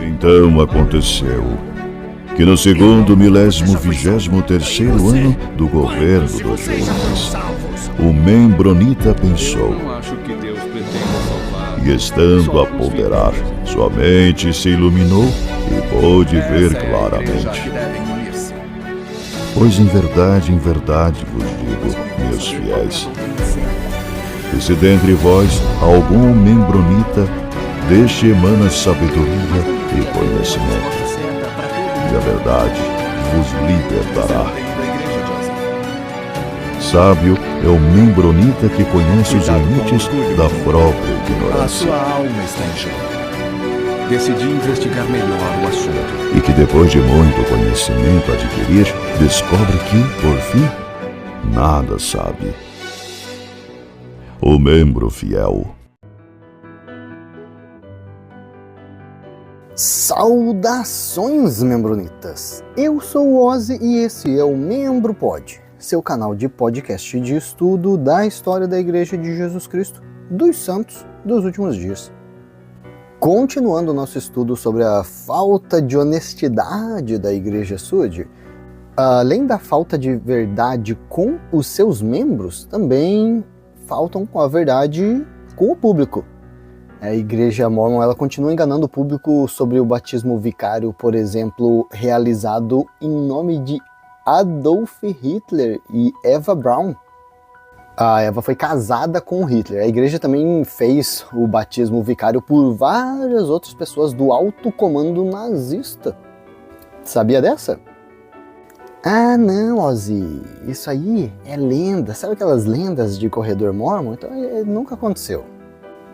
Então aconteceu que no segundo 1023º ano do governo do Jonas, o Membronita pensou, e estando a ponderar, sua mente se iluminou e pôde ver claramente. Pois em verdade vos digo, meus fiéis, que se dentre vós algum membronita, deste emana sabedoria e conhecimento, e a verdade vos libertará. Sábio é o membronita que conhece os limites da própria ignorância. A sua alma está em jogo. Decidi investigar melhor o assunto. E que depois de muito conhecimento adquirir, descobre que, por fim, nada sabe. O membro fiel. Saudações, membronitas! Eu sou o Ozzy e esse é o Membro Pod, seu canal de podcast de estudo da história da Igreja de Jesus Cristo dos Santos dos últimos dias. Continuando o nosso estudo sobre a falta de honestidade da Igreja Sud, além da falta de verdade com os seus membros, também faltam com a verdade com o público. A Igreja Mórmon ela continua enganando o público sobre o batismo vicário, por exemplo, realizado em nome de Adolf Hitler e Eva Braun. A Eva foi casada com Hitler. A igreja também fez o batismo vicário por várias outras pessoas do alto comando nazista. Sabia dessa? Ah, não, Ozzy, isso aí é lenda. Sabe aquelas lendas de corredor Mórmon? Então nunca aconteceu.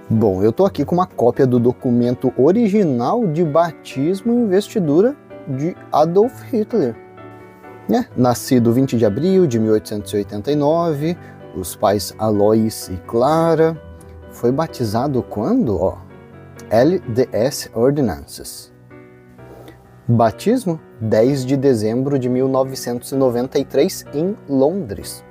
Bom, eu tô aqui com uma cópia do documento original de batismo e investidura de Adolf Hitler. Nascido 20 de abril de 1889, os pais Alois e Clara. Foi batizado quando? LDS Ordinances. Batismo 10 de dezembro de 1993 em Londres.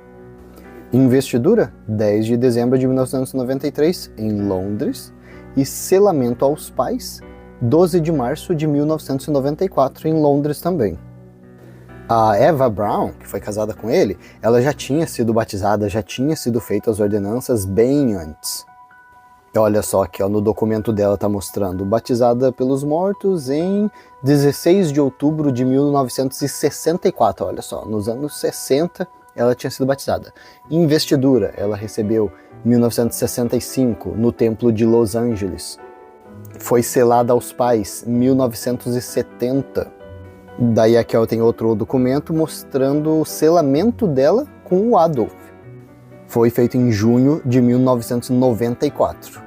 Investidura 10 de dezembro de 1993 em Londres. E selamento aos pais 12 de março de 1994 em Londres também. A Eva Braun, que foi casada com ele, ela já tinha sido batizada, já tinha sido feitas as ordenanças bem antes. Olha só aqui, no documento dela está mostrando, batizada pelos mortos em 16 de outubro de 1964, olha só, nos anos 60 ela tinha sido batizada. Investidura, ela recebeu em 1965 no Templo de Los Angeles. Foi selada aos pais em 1970. Daí aqui tem outro documento mostrando o selamento dela com o Adolf. Foi feito em junho de 1994.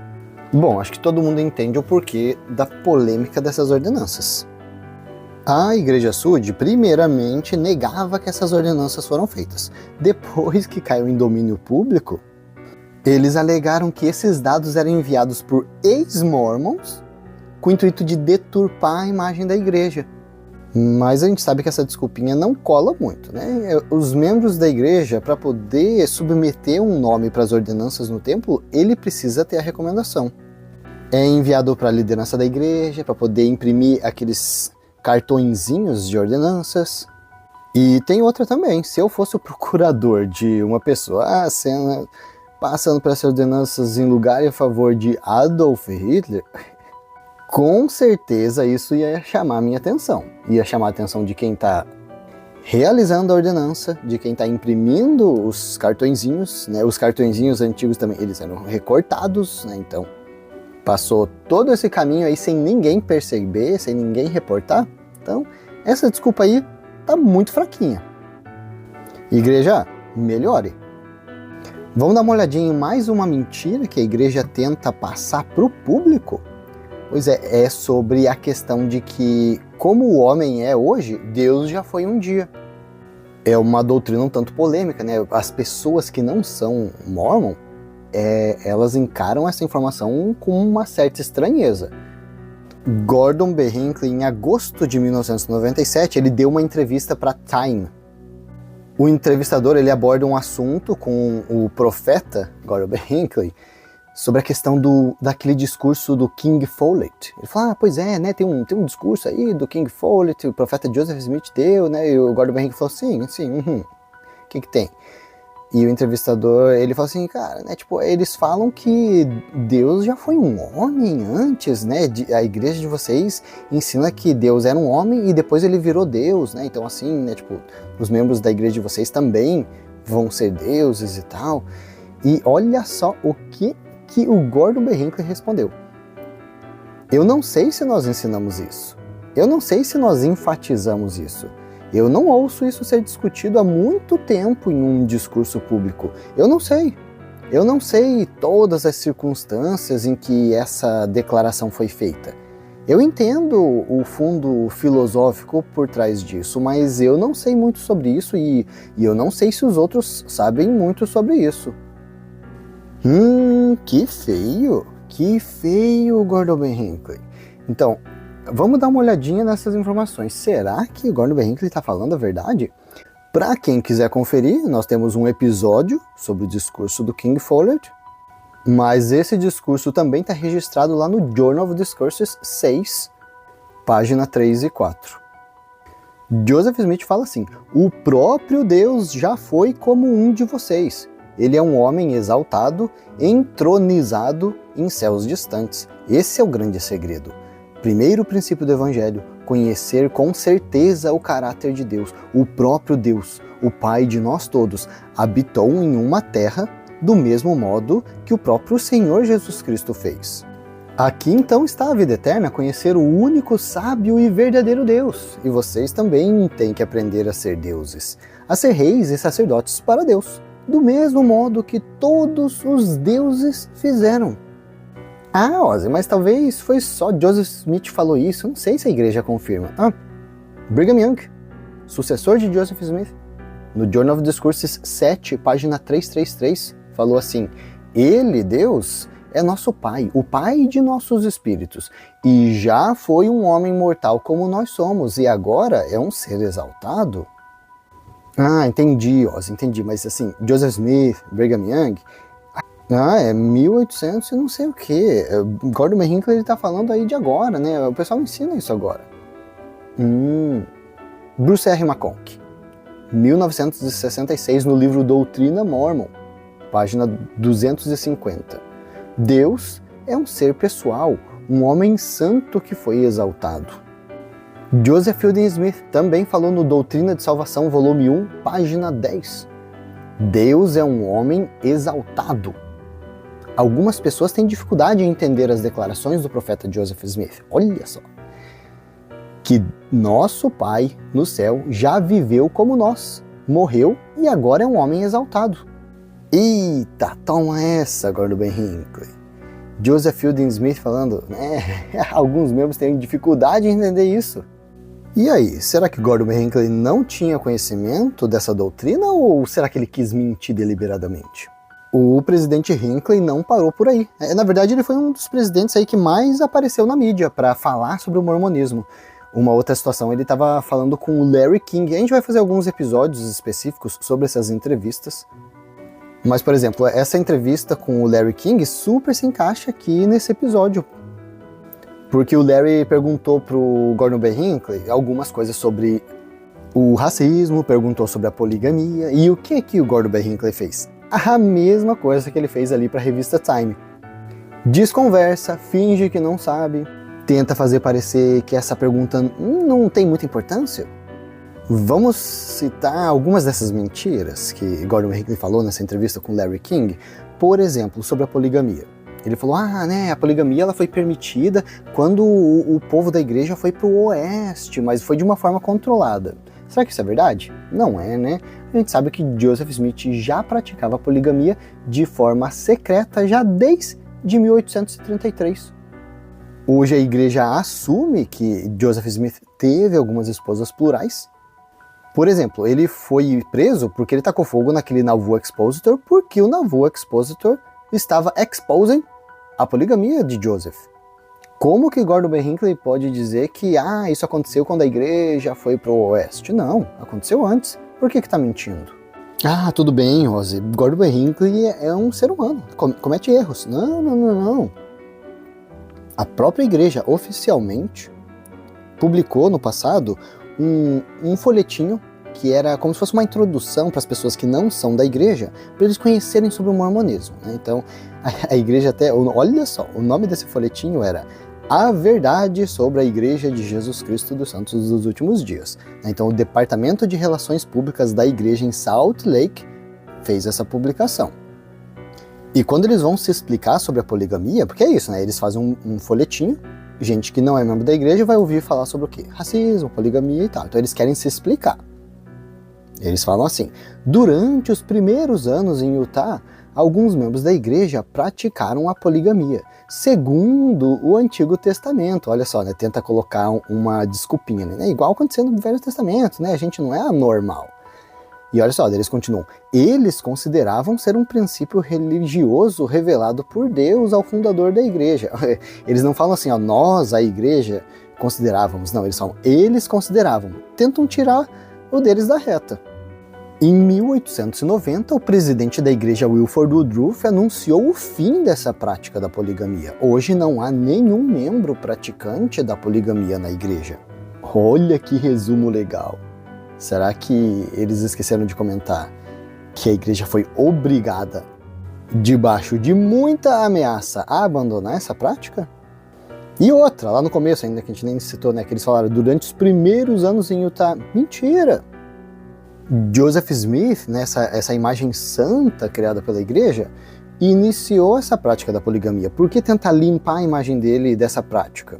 Bom, acho que todo mundo entende o porquê da polêmica dessas ordenanças. A Igreja Sud, primeiramente, negava que essas ordenanças foram feitas. Depois que caiu em domínio público, eles alegaram que esses dados eram enviados por ex-mormons com o intuito de deturpar a imagem da igreja. Mas a gente sabe que essa desculpinha não cola muito, né? Os membros da igreja, para poder submeter um nome para as ordenanças no templo, ele precisa ter a recomendação. É enviado para a liderança da igreja, para poder imprimir aqueles cartõezinhos de ordenanças. E tem outra também, se eu fosse o procurador de uma pessoa passando por essas ordenanças em lugar e a favor de Adolf Hitler, com certeza isso ia chamar a minha atenção. Ia chamar a atenção de quem está realizando a ordenança, de quem está imprimindo os cartõezinhos, né? Os cartõezinhos antigos também, eles eram recortados, né? Então passou todo esse caminho aí sem ninguém perceber, sem ninguém reportar. Então essa desculpa aí tá muito fraquinha. Igreja, melhore. Vamos dar uma olhadinha em mais uma mentira que a igreja tenta passar para o público? Pois é sobre a questão de que, como o homem é hoje, Deus já foi um dia. É uma doutrina um tanto polêmica, né? As pessoas que não são mormon, elas encaram essa informação com uma certa estranheza. Gordon B. Hinckley, em agosto de 1997, ele deu uma entrevista para Time. O entrevistador ele aborda um assunto com o profeta Gordon B. Hinckley, sobre a questão daquele discurso do King Follett. Ele falou, pois é, né, tem um discurso aí do King Follett, o profeta Joseph Smith deu, né, e o Gordon B. Hinckley falou, sim, o que tem? E o entrevistador, ele falou assim, cara, né, tipo, eles falam que Deus já foi um homem antes, né, a igreja de vocês ensina que Deus era um homem e depois ele virou Deus, né, então assim, né, tipo, os membros da igreja de vocês também vão ser deuses e tal. E olha só o que o Gordon B. Hinckley respondeu. Eu não sei se nós ensinamos isso. Eu não sei se nós enfatizamos isso. Eu não ouço isso ser discutido há muito tempo em um discurso público. Eu não sei. Eu não sei todas as circunstâncias em que essa declaração foi feita. Eu entendo o fundo filosófico por trás disso, mas eu não sei muito sobre isso e eu não sei se os outros sabem muito sobre isso. Que feio, Gordon B. Hinckley. Então, vamos dar uma olhadinha nessas informações. Será que o Gordon B. Hinckley está falando a verdade? Para quem quiser conferir, nós temos um episódio sobre o discurso do King Follett, mas esse discurso também está registrado lá no Journal of Discourses 6, página 3 e 4. Joseph Smith fala assim, o próprio Deus já foi como um de vocês. Ele é um homem exaltado, entronizado em céus distantes. Esse é o grande segredo. Primeiro princípio do Evangelho, conhecer com certeza o caráter de Deus. O próprio Deus, o Pai de nós todos, habitou em uma terra do mesmo modo que o próprio Senhor Jesus Cristo fez. Aqui então está a vida eterna, conhecer o único sábio e verdadeiro Deus. E vocês também têm que aprender a ser deuses, a ser reis e sacerdotes para Deus, do mesmo modo que todos os deuses fizeram. Ozzy, mas talvez foi só Joseph Smith falou isso, não sei se a igreja confirma. Brigham Young, sucessor de Joseph Smith, no Journal of Discourses 7, página 333, falou assim, ele, Deus, é nosso Pai, o Pai de nossos espíritos, e já foi um homem mortal como nós somos, e agora é um ser exaltado. Entendi, Ozzy, entendi, mas assim, Joseph Smith, Brigham Young, é 1800 e não sei o que. Gordon B. Hinckley ele tá falando aí de agora, né? O pessoal ensina isso agora. Bruce R. McConkie, 1966, no livro Doutrina Mormon, página 250. Deus é um ser pessoal, um homem santo que foi exaltado. Joseph Fielding Smith também falou no Doutrina de Salvação, volume 1, página 10. Deus é um homem exaltado. Algumas pessoas têm dificuldade em entender as declarações do profeta Joseph Smith. Olha só. Que nosso Pai no céu já viveu como nós, morreu e agora é um homem exaltado. Eita, toma essa, Gordon B. Hinckley. Joseph Fielding Smith falando, alguns membros têm dificuldade em entender isso. E aí, será que Gordon B. Hinckley não tinha conhecimento dessa doutrina ou será que ele quis mentir deliberadamente? O presidente Hinckley não parou por aí. Na verdade, ele foi um dos presidentes aí que mais apareceu na mídia para falar sobre o mormonismo. Uma outra situação, ele estava falando com o Larry King. A gente vai fazer alguns episódios específicos sobre essas entrevistas. Mas, por exemplo, essa entrevista com o Larry King super se encaixa aqui nesse episódio. Porque o Larry perguntou pro Gordon B. Hinckley algumas coisas sobre o racismo, perguntou sobre a poligamia. E o que o Gordon B. Hinckley fez? A mesma coisa que ele fez ali para a revista Time. Desconversa, finge que não sabe, tenta fazer parecer que essa pergunta não tem muita importância. Vamos citar algumas dessas mentiras que Gordon B. Hinckley falou nessa entrevista com Larry King. Por exemplo, sobre a poligamia. Ele falou, a poligamia ela foi permitida quando o povo da igreja foi para o oeste, mas foi de uma forma controlada. Será que isso é verdade? Não é, né? A gente sabe que Joseph Smith já praticava a poligamia de forma secreta já desde 1833. Hoje a igreja assume que Joseph Smith teve algumas esposas plurais. Por exemplo, ele foi preso porque ele tacou fogo naquele Nauvoo Expositor, porque o Nauvoo Expositor estava exposing a poligamia de Joseph. Como que Gordon B. Hinckley pode dizer que isso aconteceu quando a igreja foi para o oeste? Não, aconteceu antes. Por que está mentindo? Ah, tudo bem, Rose. Gordon Hinckley é um ser humano, comete erros. Não, não, não, não. A própria igreja oficialmente publicou no passado um folhetinho que era como se fosse uma introdução para as pessoas que não são da igreja, para eles conhecerem sobre o mormonismo, né? Então, a igreja até... Olha só, o nome desse folhetinho era A Verdade sobre a Igreja de Jesus Cristo dos Santos dos Últimos Dias. Então, o Departamento de Relações Públicas da igreja em Salt Lake fez essa publicação. E quando eles vão se explicar sobre a poligamia, porque é isso, né? Eles fazem um folhetinho, gente que não é membro da igreja vai ouvir falar sobre o quê? Racismo, poligamia e tal. Então, eles querem se explicar. Eles falam assim: durante os primeiros anos em Utah, alguns membros da igreja praticaram a poligamia, segundo o Antigo Testamento. Olha só, né? Tenta colocar uma desculpinha, né? Igual acontecendo no Velho Testamento, né? A gente não é anormal. E olha só, eles continuam. Eles consideravam ser um princípio religioso revelado por Deus ao fundador da igreja. Eles não falam assim, ó, nós, a igreja, considerávamos. Não, eles falam, eles consideravam. Tentam tirar o deles da reta. Em 1890, o presidente da igreja Wilford Woodruff anunciou o fim dessa prática da poligamia. Hoje não há nenhum membro praticante da poligamia na igreja. Olha que resumo legal. Será que eles esqueceram de comentar que a igreja foi obrigada, debaixo de muita ameaça, a abandonar essa prática? E outra, lá no começo ainda, que a gente nem citou, né, que eles falaram, durante os primeiros anos em Utah. Mentira! Joseph Smith, né, essa imagem santa criada pela igreja, iniciou essa prática da poligamia. Por que tentar limpar a imagem dele dessa prática?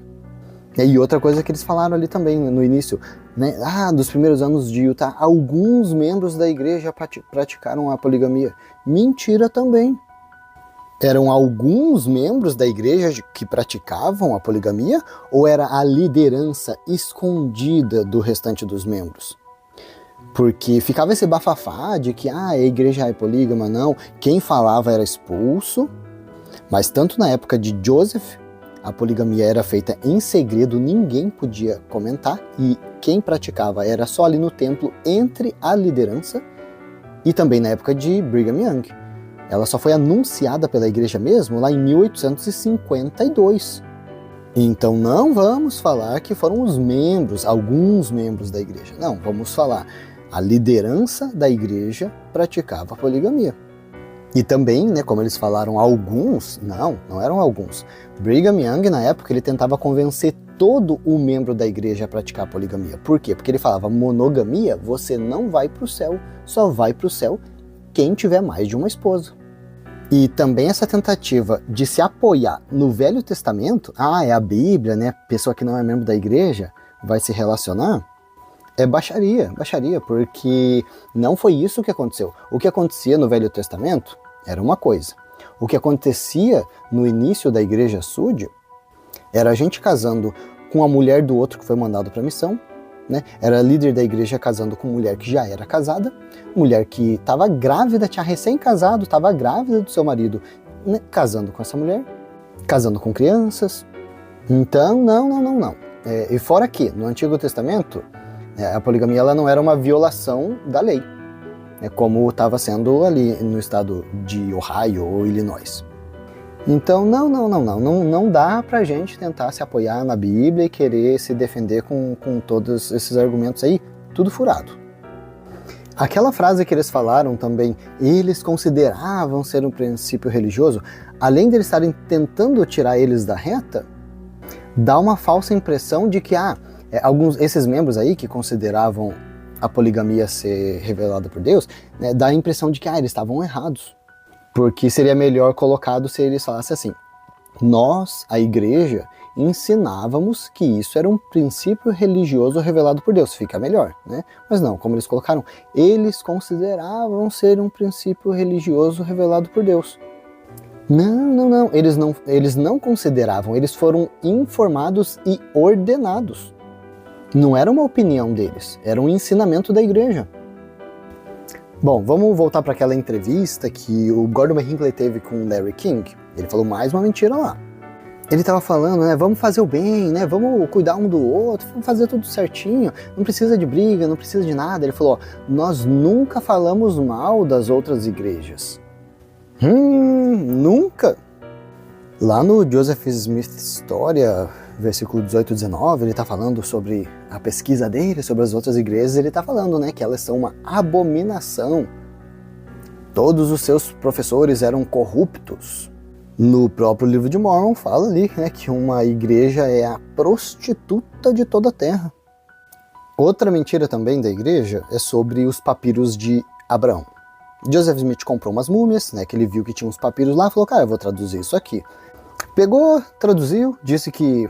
E outra coisa que eles falaram ali também no início, né, dos primeiros anos de Utah, alguns membros da igreja praticaram a poligamia. Mentira também. Eram alguns membros da igreja que praticavam a poligamia ou era a liderança escondida do restante dos membros? Porque ficava esse bafafá de que a igreja é polígama, não. Quem falava era expulso, mas tanto na época de Joseph, a poligamia era feita em segredo, ninguém podia comentar, e quem praticava era só ali no templo entre a liderança, e também na época de Brigham Young. Ela só foi anunciada pela igreja mesmo lá em 1852. Então não vamos falar que foram os membros, alguns membros da igreja. Não, vamos falar a liderança da igreja praticava a poligamia. E também, né, como eles falaram, alguns, não eram alguns. Brigham Young, na época, ele tentava convencer todo o membro da igreja a praticar a poligamia. Por quê? Porque ele falava, monogamia, você não vai para o céu, só vai para o céu quem tiver mais de uma esposa. E também essa tentativa de se apoiar no Velho Testamento, é a Bíblia, né, pessoa que não é membro da igreja vai se relacionar, é baixaria, porque não foi isso que aconteceu. O que acontecia no Velho Testamento era uma coisa. O que acontecia no início da igreja Sud era a gente casando com a mulher do outro que foi mandado para a missão, né? Era líder da igreja casando com mulher que já era casada, mulher que estava grávida, tinha recém-casado, estava grávida do seu marido, né? Casando com essa mulher, casando com crianças. Então, não. E fora que, no Antigo Testamento, a poligamia ela não era uma violação da lei, como estava sendo ali no estado de Ohio ou Illinois. Então, não dá pra gente tentar se apoiar na Bíblia e querer se defender com todos esses argumentos aí, tudo furado. Aquela frase que eles falaram também, eles consideravam ser um princípio religioso, além de eles estarem tentando tirar eles da reta, dá uma falsa impressão de que, esses membros aí que consideravam a poligamia ser revelada por Deus, né, dá a impressão de que eles estavam errados. Porque seria melhor colocado se eles falassem assim, nós, a igreja, ensinávamos que isso era um princípio religioso revelado por Deus, fica melhor, né? Mas não, como eles colocaram, eles consideravam ser um princípio religioso revelado por Deus. Não, eles não consideravam, eles foram informados e ordenados. Não era uma opinião deles, era um ensinamento da igreja. Bom, vamos voltar para aquela entrevista que o Gordon Hinckley teve com o Larry King. Ele falou mais uma mentira lá. Ele estava falando, né, vamos fazer o bem, né, vamos cuidar um do outro, vamos fazer tudo certinho, não precisa de briga, não precisa de nada. Ele falou, nós nunca falamos mal das outras igrejas. Nunca? Lá no Joseph Smith História, versículo 18 e 19, ele está falando sobre a pesquisa dele, sobre as outras igrejas, ele está falando, né, que elas são uma abominação. Todos os seus professores eram corruptos. No próprio livro de Mormon fala ali, né, que uma igreja é a prostituta de toda a terra. Outra mentira também da igreja é sobre os papiros de Abraão. Joseph Smith comprou umas múmias, né, que ele viu que tinha uns papiros lá, falou, cara, eu vou traduzir isso aqui. Pegou, traduziu, disse que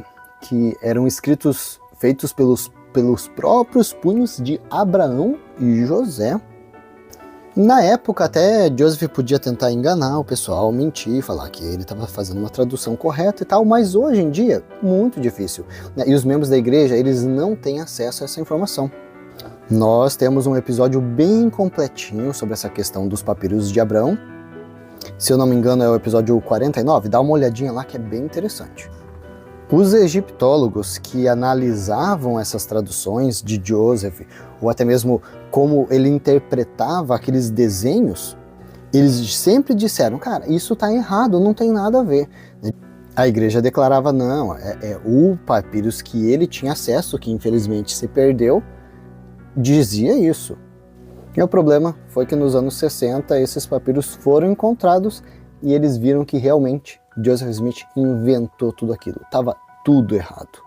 eram escritos feitos pelos próprios punhos de Abraão e José. Na época, até Joseph podia tentar enganar o pessoal, mentir, falar que ele estava fazendo uma tradução correta e tal, mas hoje em dia, muito difícil, né? E os membros da igreja, eles não têm acesso a essa informação. Nós temos um episódio bem completinho sobre essa questão dos papiros de Abraão. Se eu não me engano, é o episódio 49, dá uma olhadinha lá que é bem interessante. Os egiptólogos que analisavam essas traduções de Joseph, ou até mesmo como ele interpretava aqueles desenhos, eles sempre disseram, cara, isso está errado, não tem nada a ver. A igreja declarava, não, é o papiros que ele tinha acesso, que infelizmente se perdeu, dizia isso. E o problema foi que nos anos 60 esses papiros foram encontrados e eles viram que realmente Joseph Smith inventou tudo aquilo. Estava tudo errado.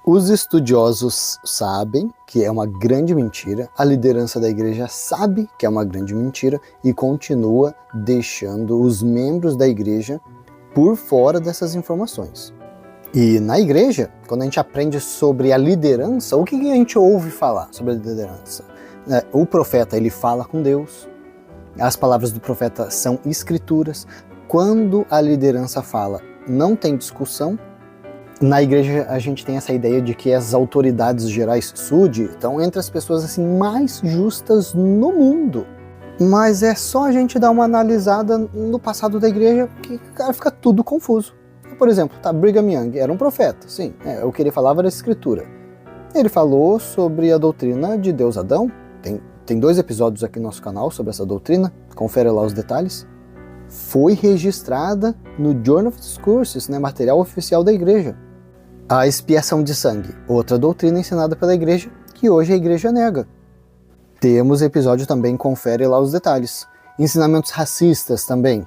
Os estudiosos sabem que é uma grande mentira, a liderança da igreja sabe que é uma grande mentira e continua deixando os membros da igreja por fora dessas informações. E na igreja, quando a gente aprende sobre a liderança, o que a gente ouve falar sobre a liderança? O profeta, ele fala com Deus, as palavras do profeta são escrituras. Quando a liderança fala, não tem discussão. Na igreja a gente tem essa ideia de que as autoridades gerais SUD estão entre as pessoas assim, mais justas no mundo. Mas é só a gente dar uma analisada no passado da igreja que cara, fica tudo confuso. Por exemplo, Brigham Young era um profeta, sim, o que ele falava era a escritura. Ele falou sobre a doutrina de Deus Adão, tem 2 episódios aqui no nosso canal sobre essa doutrina, confere lá os detalhes. Foi registrada no Journal of Discourses, material oficial da igreja. A expiação de sangue, outra doutrina ensinada pela igreja, que hoje a igreja nega. Temos episódio também, confere lá os detalhes. Ensinamentos racistas também.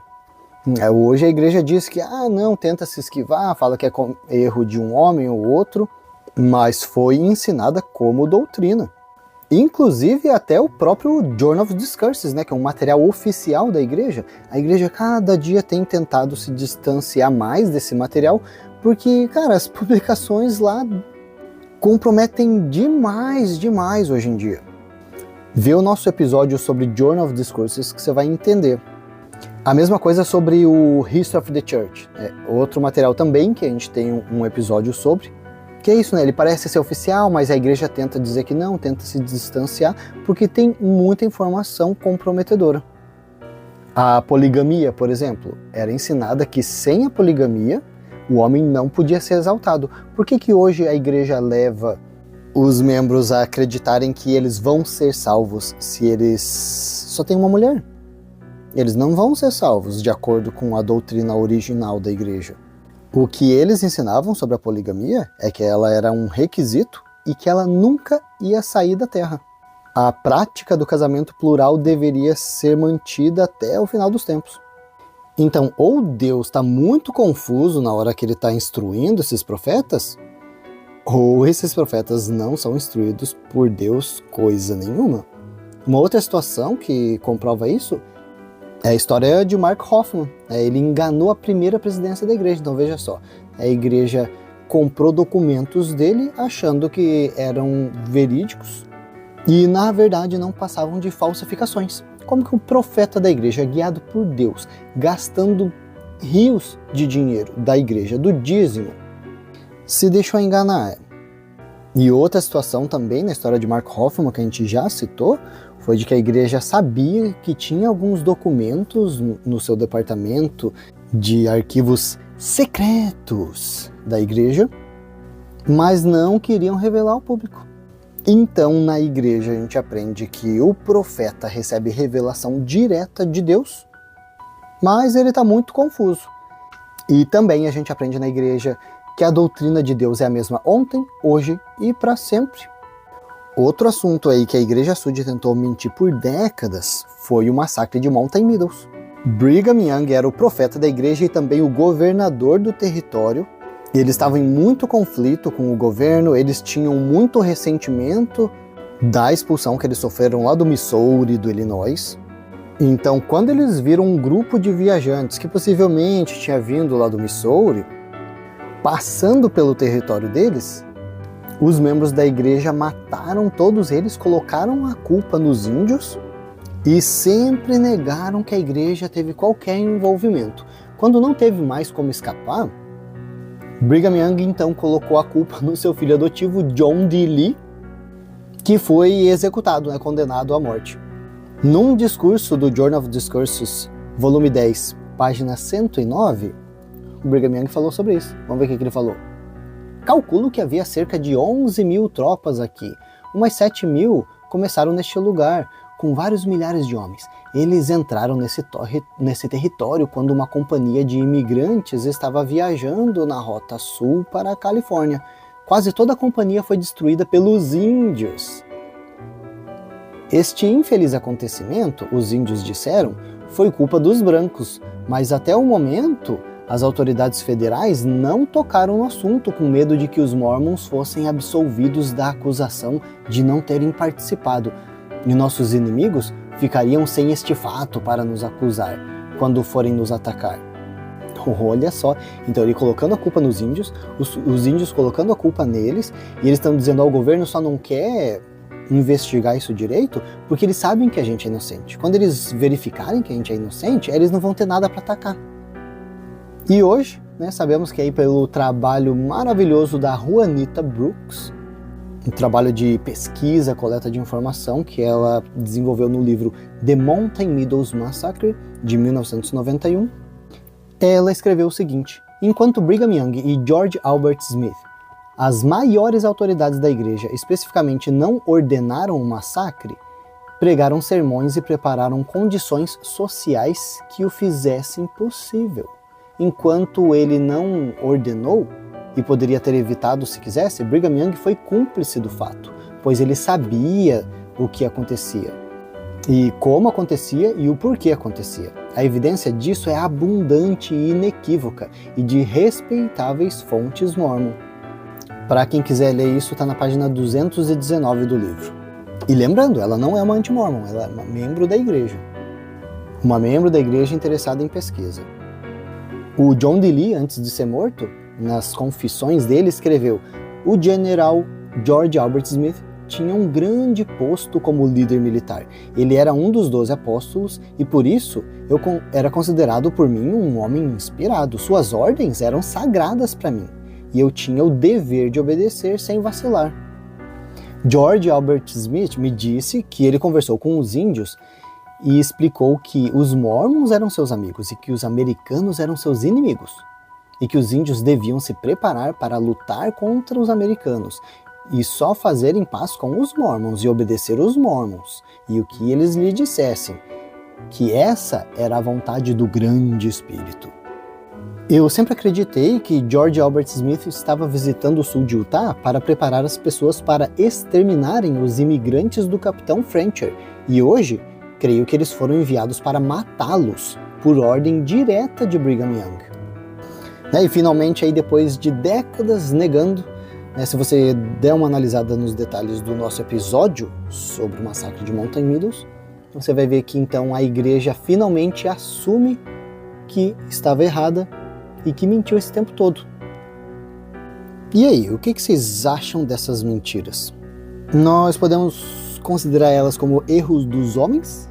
Hoje a igreja diz que, não, tenta se esquivar, fala que é erro de um homem ou outro, mas foi ensinada como doutrina. Inclusive até o próprio Journal of Discourses, que é um material oficial da igreja. A igreja cada dia tem tentado se distanciar mais desse material, porque, cara, as publicações lá comprometem demais hoje em dia. Vê o nosso episódio sobre Journal of Discourses que você vai entender. A mesma coisa sobre o History of the Church, outro material também que a gente tem um episódio sobre. Que é isso, ele parece ser oficial, mas a igreja tenta dizer que não, tenta se distanciar, porque tem muita informação comprometedora. A poligamia, por exemplo, era ensinada que sem a poligamia, o homem não podia ser exaltado. Por que hoje a igreja leva os membros a acreditarem que eles vão ser salvos se eles só têm uma mulher? Eles não vão ser salvos de acordo com a doutrina original da igreja. O que eles ensinavam sobre a poligamia é que ela era um requisito e que ela nunca ia sair da terra. A prática do casamento plural deveria ser mantida até o final dos tempos. Então, ou Deus está muito confuso na hora que ele está instruindo esses profetas, ou esses profetas não são instruídos por Deus coisa nenhuma. Uma outra situação que comprova isso é a história de Mark Hoffman. Ele enganou a primeira presidência da igreja. Então veja só, a igreja comprou documentos dele achando que eram verídicos e na verdade não passavam de falsificações. Como que um profeta da igreja, guiado por Deus, gastando rios de dinheiro da igreja, do dízimo, se deixou enganar? E outra situação também na história de Mark Hoffman, que a gente já citou, foi de que a igreja sabia que tinha alguns documentos no seu departamento de arquivos secretos da igreja, mas não queriam revelar ao público. Então, na igreja, a gente aprende que o profeta recebe revelação direta de Deus, mas ele está muito confuso. E também a gente aprende na igreja que a doutrina de Deus é a mesma ontem, hoje e para sempre. Outro assunto aí que a Igreja Sud tentou mentir por décadas foi o massacre de Mountain Meadows. Brigham Young era o profeta da igreja e também o governador do território. Eles estavam em muito conflito com o governo, eles tinham muito ressentimento da expulsão que eles sofreram lá do Missouri e do Illinois. Então, quando eles viram um grupo de viajantes que possivelmente tinha vindo lá do Missouri, passando pelo território deles, os membros da igreja mataram todos eles, colocaram a culpa nos índios e sempre negaram que a igreja teve qualquer envolvimento. Quando não teve mais como escapar, Brigham Young então colocou a culpa no seu filho adotivo John D. Lee, que foi executado, condenado à morte. Num discurso do Journal of Discourses, volume 10, página 109, Brigham Young falou sobre isso. Vamos ver o que ele falou. Calculo que havia cerca de 11 mil tropas aqui. Umas 7 mil começaram neste lugar, com vários milhares de homens. Eles entraram nesse território quando uma companhia de imigrantes estava viajando na rota sul para a Califórnia. Quase toda a companhia foi destruída pelos índios. Este infeliz acontecimento, os índios disseram, foi culpa dos brancos, mas até o momento as autoridades federais não tocaram no assunto com medo de que os mormons fossem absolvidos da acusação de não terem participado. E nossos inimigos ficariam sem este fato para nos acusar quando forem nos atacar. Olha só, então ele colocando a culpa nos índios, os índios colocando a culpa neles, e eles estão dizendo ao governo só não quer investigar isso direito porque eles sabem que a gente é inocente. Quando eles verificarem que a gente é inocente, eles não vão ter nada para atacar. E hoje, sabemos que aí pelo trabalho maravilhoso da Juanita Brooks, um trabalho de pesquisa, coleta de informação que ela desenvolveu no livro The Mountain Meadows Massacre, de 1991, ela escreveu o seguinte: enquanto Brigham Young e George Albert Smith, as maiores autoridades da igreja, especificamente não ordenaram o massacre, pregaram sermões e prepararam condições sociais que o fizessem possível. Enquanto ele não ordenou, e poderia ter evitado se quisesse, Brigham Young foi cúmplice do fato, pois ele sabia o que acontecia, e como acontecia e o porquê acontecia. A evidência disso é abundante e inequívoca, e de respeitáveis fontes mormon. Para quem quiser ler isso, está na página 219 do livro. E lembrando, ela não é uma anti-mormon, ela é uma membro da igreja. Uma membro da igreja interessada em pesquisa. O John D. Lee, antes de ser morto, nas confissões dele, escreveu: o general George Albert Smith tinha um grande posto como líder militar. Ele era um dos 12 apóstolos e por isso eu era considerado por mim um homem inspirado. Suas ordens eram sagradas para mim e eu tinha o dever de obedecer sem vacilar. George Albert Smith me disse que ele conversou com os índios e explicou que os mormons eram seus amigos e que os americanos eram seus inimigos, e que os índios deviam se preparar para lutar contra os americanos e só fazerem paz com os mormons e obedecer os mormons e o que eles lhe dissessem, que essa era a vontade do grande espírito. Eu sempre acreditei que George Albert Smith estava visitando o sul de Utah para preparar as pessoas para exterminarem os imigrantes do capitão Frencher, e hoje creio que eles foram enviados para matá-los por ordem direta de Brigham Young. E finalmente, aí, depois de décadas negando, se você der uma analisada nos detalhes do nosso episódio sobre o massacre de Mountain Meadows, você vai ver que então a igreja finalmente assume que estava errada e que mentiu esse tempo todo. E aí, o que vocês acham dessas mentiras? Nós podemos considerar elas como erros dos homens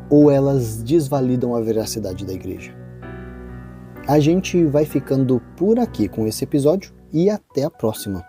ou elas desvalidam a veracidade da igreja? A gente vai ficando por aqui com esse episódio e até a próxima.